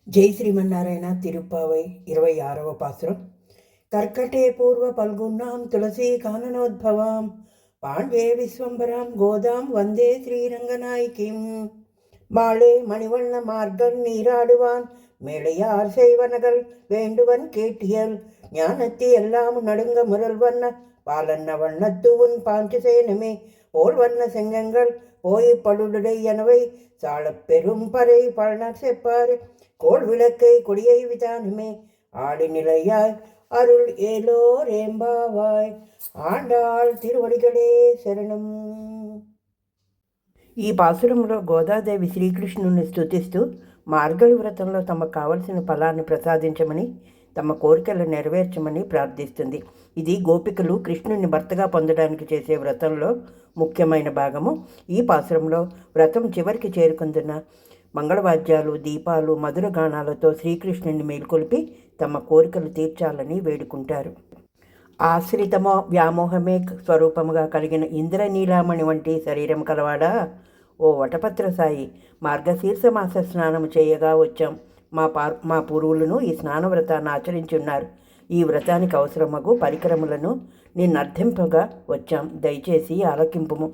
జై శ్రీమన్నారాయణ. తిరుప్పావై 26వ పాసురం. కర్కటే పూర్వ పల్గున్నాం తులసీ కాననోద్భవాం పాండ్యే విశ్వంబరాం గోదాం వందే శ్రీరంగనాయకీం மாளே மணிவண்ண மார்கன் நீராடுவான் மேளையார் செய்வனகள் வேண்டுவன் கேட்டியல் ஞானத்தி எல்லாம் நடுங்க முரல்வண்ண பாலன்ன வண்ணத்து உன் பாஞ்சசேனமே போல்வண்ண செங்கங்கள் போய் படுடை எனவை சாலப் பெரும் பறை பழனர் செப்பாறு கோள் விளக்கை கொடியை விதானமே ஆடி நிலையாய் அருள் ஏலோரேம்பாவாய் ఆండాళ్ తిరువడిగలే శరణం. ఈ పాసురంలో గోదాదేవి శ్రీకృష్ణుని స్తుతిస్తూ మార్గళి వ్రతంలో తమకు కావలసిన ఫలాన్ని ప్రసాదించమని, తమ కోరికలు నెరవేర్చమని ప్రార్థిస్తుంది. ఇది గోపికలు కృష్ణుని భర్తగా పొందడానికి చేసే వ్రతంలో ముఖ్యమైన భాగము. ఈ పాసురంలో వ్రతం చివరికి చేరుకుందున్న మంగళవాద్యాలు, దీపాలు, మధుర గానాలతో శ్రీకృష్ణుని మేల్కొల్పి తమ కోరికలు తీర్చాలని వేడుకుంటారు. ఆశ్రితమో వ్యామోహమే స్వరూపముగా కలిగిన ఇంద్రనీలామణి వంటి శరీరం కలవాడా, ఓ వటపత్ర సాయి, మార్గశీర్షమాస స్నానము చేయగా వచ్చాం. మా పూర్వులను ఈ స్నానవ్రతాన్ని ఆచరించున్నారు. ఈ వ్రతానికి అవసరమగు పరికరములను నిన్నర్థింపగా వచ్చాం. దయచేసి ఆలకింపుము.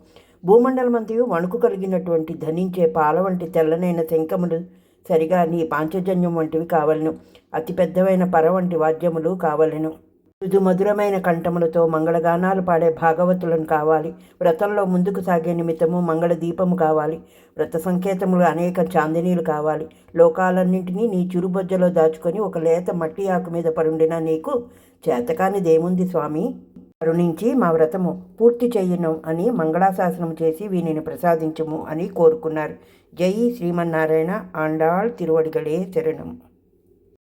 భూమండలమంతయు వణుకు కలిగినటువంటి ధనించే పాల వంటి తెల్లనైన శంఖములు సరిగా నీ పాంచజన్యం వంటివి కావలను. అతి పెద్దవైన పర వంటి వాద్యములు కావలను. మృదు మధురమైన కంఠములతో మంగళగానాలు పాడే భాగవతులను కావాలి. వ్రతంలో ముందుకు సాగే నిమిత్తము మంగళ దీపము కావాలి. వ్రత సంకేతములు అనేక చాందినీలు కావాలి. లోకాలన్నింటినీ నీ చురుబొజ్జలో దాచుకొని ఒక లేత మట్టి ఆకు మీద పరుండిన నీకు చేతకానిదేముంది స్వామి, కరుణించి మా వ్రతము పూర్తి చెయ్యను అని మంగళాశాసనం చేసి వీనిని ప్రసాదించుము అని కోరుకున్నారు. జై శ్రీమన్నారాయణ. ఆండాళ్ తిరువడిగలే శరణం.